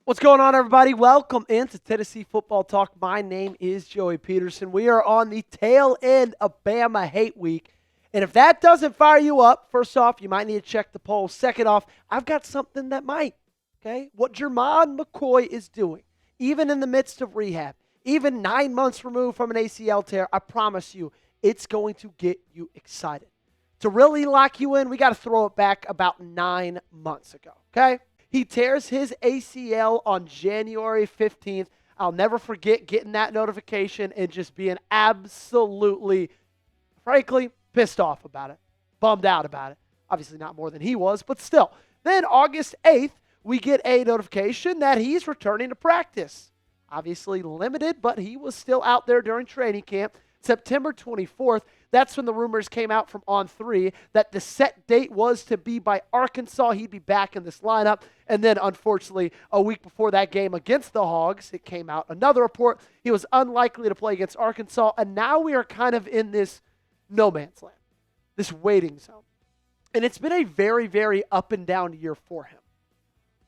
What's going on, everybody? Welcome into Tennessee Football Talk. My name is Joey Petersen. We are on the tail end of Bama Hate Week. And if that doesn't fire you up, first off, you might need to check the polls. Second off, I've got something that might, okay? What Jermod McCoy is doing, even in the midst of rehab, even 9 months removed from an ACL tear, I promise you, it's going to get you excited. To really lock you in, we got to throw it back about 9 months ago, okay? He tears his ACL on January 15th. I'll never forget getting that notification and just being absolutely, frankly, pissed off about it, bummed out about it. Obviously not more than he was, but still. Then August 8th, we get a notification that he's returning to practice. Obviously limited, but he was still out there during training camp. September 24th, that's when the rumors came out from On3 that the set date was to be by Arkansas. He'd be back in this lineup. And then, unfortunately, a week before that game against the Hogs, it came out another report. He was unlikely to play against Arkansas. And now we are kind of in this no man's land, this waiting zone. And it's been a very, very up and down year for him.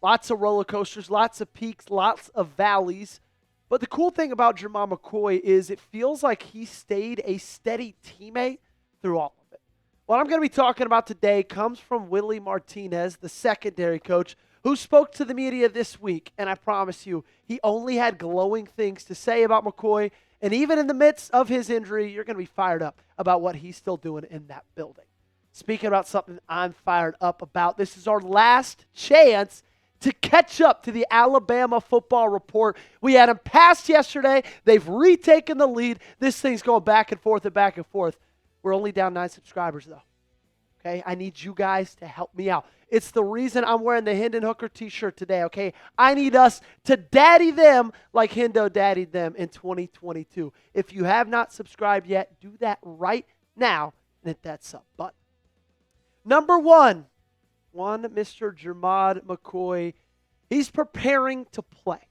Lots of roller coasters, lots of peaks, lots of valleys. But the cool thing about Jermod McCoy is it feels like he stayed a steady teammate through all of it. What I'm going to be talking about today comes from Willie Martinez, the secondary coach, who spoke to the media this week. And I promise you, he only had glowing things to say about McCoy. And even in the midst of his injury, you're going to be fired up about what he's still doing in that building. Speaking about something I'm fired up about, this is our last chance to catch up to the Alabama football report. We had them pass yesterday. They've retaken the lead. This thing's going back and forth and back and forth. We're only down 9 subscribers, though. Okay? I need you guys to help me out. It's the reason I'm wearing the Hendon Hooker t-shirt today, okay? I need us to daddy them like Hendo daddied them in 2022. If you have not subscribed yet, do that right now and hit that sub button. Number one, Mr. Jermod McCoy, he's preparing to play,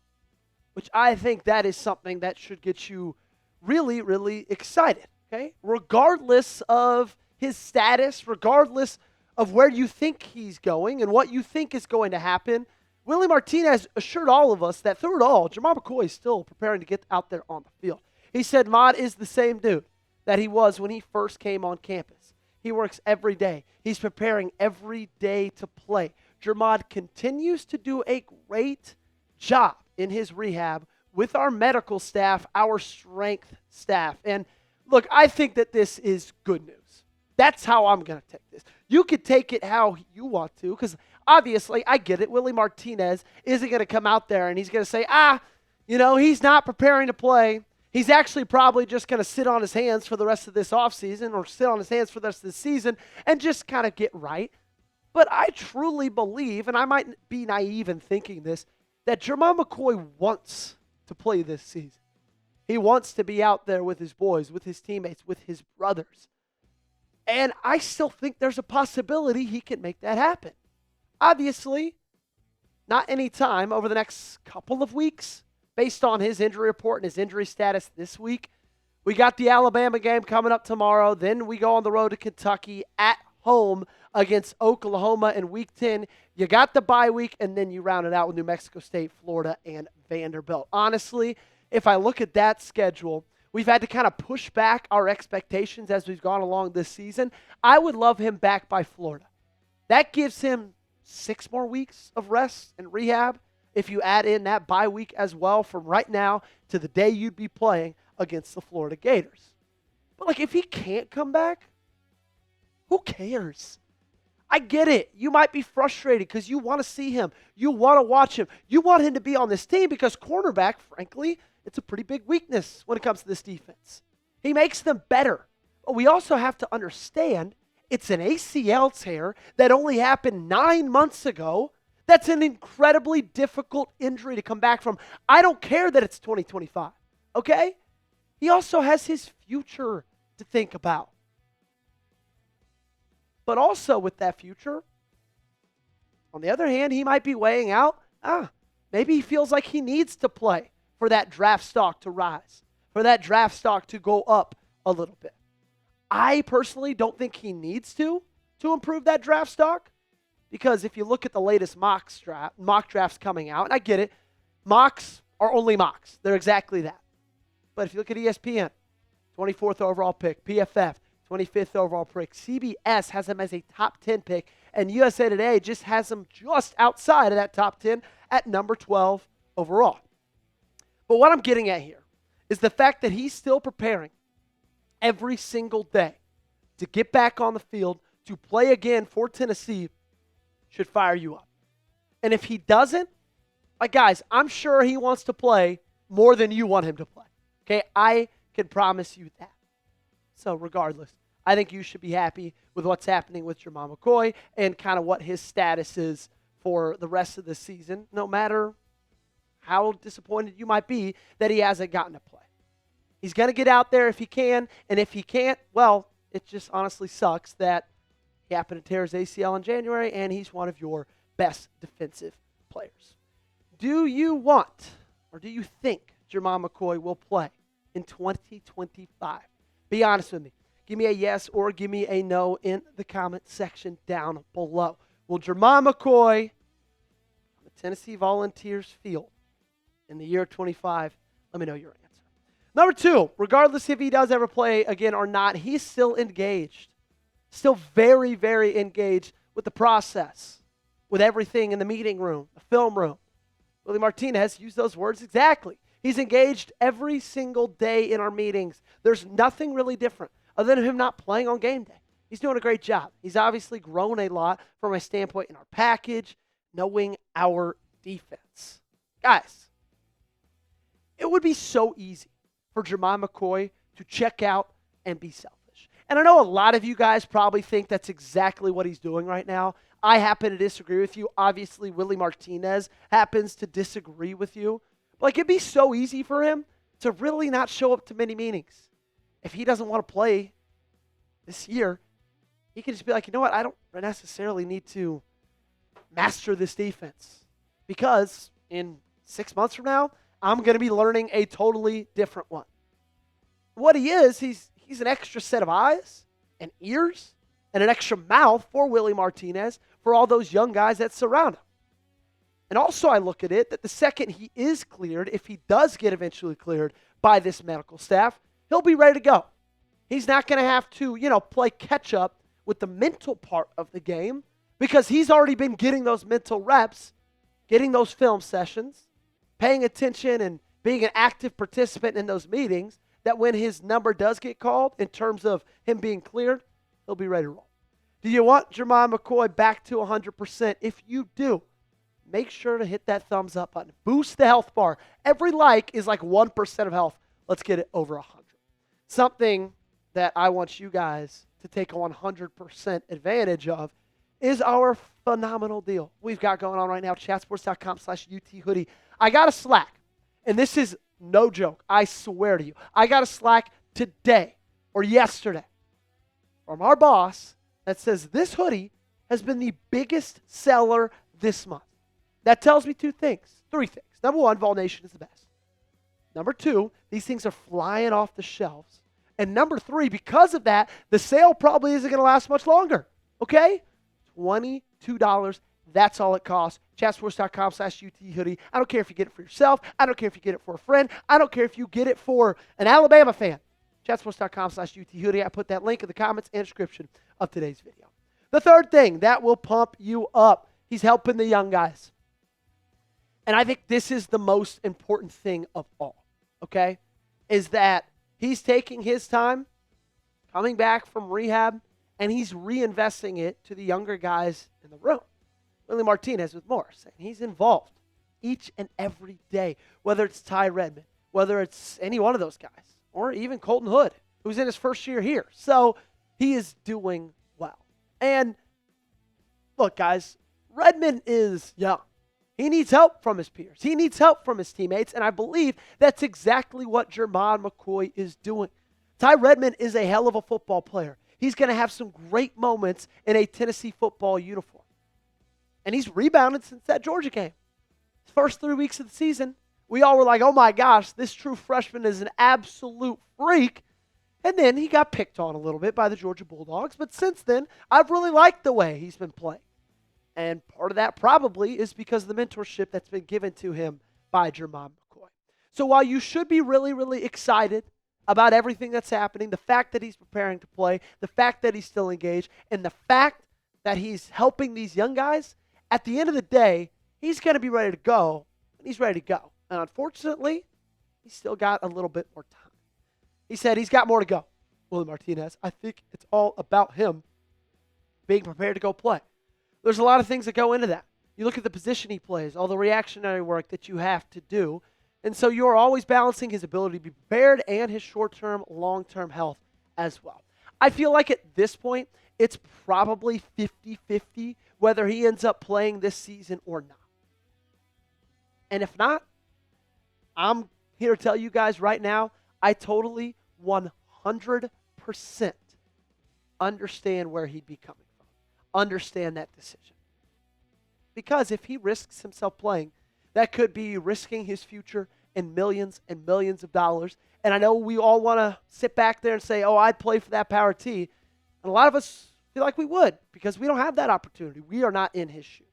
which I think that is something that should get you really, really excited, okay? Regardless of his status, regardless of where you think he's going and what you think is going to happen, Willie Martinez assured all of us that through it all, Jermod McCoy is still preparing to get out there on the field. He said Mod is the same dude that he was when he first came on campus. He works every day. He's preparing every day to play. Jermod continues to do a great job in his rehab with our medical staff, our strength staff. And look, I think that this is good news. That's how I'm going to take this. You could take it how you want to, because obviously, I get it. Willie Martinez isn't going to come out there and he's going to say, he's not preparing to play. He's actually probably just going to sit on his hands for the rest of this offseason or sit on his hands for the rest of the season and just kind of get right. But I truly believe, and I might be naive in thinking this, that Jermod McCoy wants to play this season. He wants to be out there with his boys, with his teammates, with his brothers. And I still think there's a possibility he can make that happen. Obviously, not any time over the next couple of weeks. Based on his injury report and his injury status this week, we got the Alabama game coming up tomorrow. Then we go on the road to Kentucky at home against Oklahoma in Week 10. You got the bye week, and then you round it out with New Mexico State, Florida, and Vanderbilt. Honestly, if I look at that schedule, we've had to kind of push back our expectations as we've gone along this season. I would love him back by Florida. That gives him 6 more weeks of rest and rehab. If you add in that bye week as well from right now to the day you'd be playing against the Florida Gators. But, if he can't come back, who cares? I get it. You might be frustrated because you want to see him. You want to watch him. You want him to be on this team because cornerback, frankly, it's a pretty big weakness when it comes to this defense. He makes them better. But we also have to understand it's an ACL tear that only happened 9 months ago. That's an incredibly difficult injury to come back from. I don't care that it's 2025, okay? He also has his future to think about. But also with that future, on the other hand, he might be weighing out, maybe he feels like he needs to play for that draft stock to rise, for that draft stock to go up a little bit. I personally don't think he needs to improve that draft stock. Because if you look at the latest mock drafts coming out, and I get it, Mocks are only mocks. They're exactly that. But if you look at ESPN, 24th overall pick, PFF, 25th overall pick, CBS has him as a top 10 pick, and USA Today just has him just outside of that top 10 at number 12 overall. But what I'm getting at here is the fact that he's still preparing every single day to get back on the field, to play again for Tennessee, should fire you up. And if he doesn't, like, guys, I'm sure he wants to play more than you want him to play. Okay, I can promise you that. So regardless, I think you should be happy with what's happening with Jermod McCoy and kind of what his status is for the rest of the season, no matter how disappointed you might be that he hasn't gotten to play. He's going to get out there if he can, and if he can't, well, it just honestly sucks that he happened to tear his ACL in January, and he's one of your best defensive players. Do you want, or do you think Jermod McCoy will play in 2025? Be honest with me. Give me a yes or give me a no in the comment section down below. Will Jermod McCoy on the Tennessee Volunteers field in the year 25? Let me know your answer. Number 2, regardless if he does ever play again or not, he's still engaged. Still very, very engaged with the process, with everything in the meeting room, the film room. Willie Martinez used those words exactly. He's engaged every single day in our meetings. There's nothing really different other than him not playing on game day. He's doing a great job. He's obviously grown a lot from a standpoint in our package, knowing our defense. Guys, it would be so easy for Jermod McCoy to check out and be selfish. And I know a lot of you guys probably think that's exactly what he's doing right now. I happen to disagree with you. Obviously, Willie Martinez happens to disagree with you. But like, it'd be so easy for him to really not show up to many meetings. If he doesn't want to play this year, he can just be like, you know what, I don't necessarily need to master this defense because in 6 months from now, I'm going to be learning a totally different one. What he is, he's an extra set of eyes and ears and an extra mouth for Willie Martinez, for all those young guys that surround him. And also I look at it that the second he is cleared, if he does get eventually cleared by this medical staff, he'll be ready to go. He's not going to have to, play catch up with the mental part of the game because he's already been getting those mental reps, getting those film sessions, paying attention and being an active participant in those meetings, that when his number does get called in terms of him being cleared, he'll be ready to roll. Do you want Jermod McCoy back to 100%? If you do, make sure to hit that thumbs up button. Boost the health bar. Every like is like 1% of health. Let's get it over 100. Something that I want you guys to take a 100% advantage of is our phenomenal deal we've got going on right now, chatsports.com/UT hoodie. I got a Slack, and this is no joke. I swear to you. I got a Slack today or yesterday from our boss that says this hoodie has been the biggest seller this month. That tells me three things. Number 1, Vol Nation is the best. Number 2, these things are flying off the shelves. And number 3, because of that, the sale probably isn't going to last much longer. Okay? $22. That's all it costs. Chatsports.com/UT hoodie. I don't care if you get it for yourself. I don't care if you get it for a friend. I don't care if you get it for an Alabama fan. Chatsports.com/UT hoodie. I put that link in the comments and description of today's video. The third thing that will pump you up, he's helping the young guys. And I think this is the most important thing of all, okay, is that he's taking his time, coming back from rehab, and he's reinvesting it to the younger guys in the room. Willie Martinez with Morris, and he's involved each and every day, whether it's Ty Redmond, whether it's any one of those guys, or even Colton Hood, who's in his first year here. So he is doing well. And look, guys, Redmond is young. He needs help from his peers. He needs help from his teammates, and I believe that's exactly what Jermod McCoy is doing. Ty Redmond is a hell of a football player. He's going to have some great moments in a Tennessee football uniform. And he's rebounded since that Georgia game. First 3 weeks of the season, we all were like, oh my gosh, this true freshman is an absolute freak. And then he got picked on a little bit by the Georgia Bulldogs. But since then, I've really liked the way he's been playing. And part of that probably is because of the mentorship that's been given to him by Jermod McCoy. So while you should be really, really excited about everything that's happening, the fact that he's preparing to play, the fact that he's still engaged, and the fact that he's helping these young guys, at the end of the day, he's going to be ready to go, and he's ready to go. And unfortunately, he's still got a little bit more time. He said he's got more to go, Willie Martinez. I think it's all about him being prepared to go play. There's a lot of things that go into that. You look at the position he plays, all the reactionary work that you have to do. And so you're always balancing his ability to be prepared and his short-term, long-term health as well. I feel like at this point, it's probably 50-50 whether he ends up playing this season or not. And if not, I'm here to tell you guys right now, I totally 100% understand where he'd be coming from. Understand that decision. Because if he risks himself playing, that could be risking his future and millions of dollars. And I know we all want to sit back there and say, oh, I'd play for that power T. And a lot of us feel like we would because we don't have that opportunity. We are not in his shoes.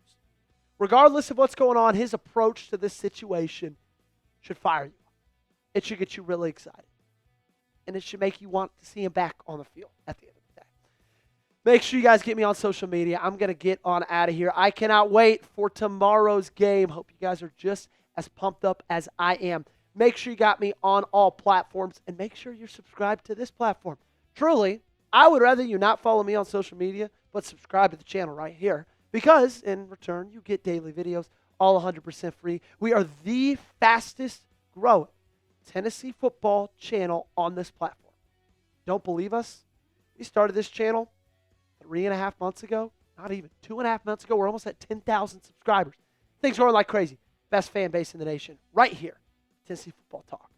Regardless of what's going on, his approach to this situation should fire you. It should get you really excited. And it should make you want to see him back on the field at the end of the day. Make sure you guys get me on social media. I'm going to get on out of here. I cannot wait for tomorrow's game. Hope you guys are just as pumped up as I am. Make sure you got me on all platforms, and make sure you're subscribed to this platform. Truly, I would rather you not follow me on social media, but subscribe to the channel right here, because in return, you get daily videos, all 100% free. We are the fastest growing Tennessee football channel on this platform. Don't believe us? We started this channel 3.5 months ago, not even 2.5 months ago. We're almost at 10,000 subscribers. Things growing like crazy. Best fan base in the nation right here, Tennessee Football Talk.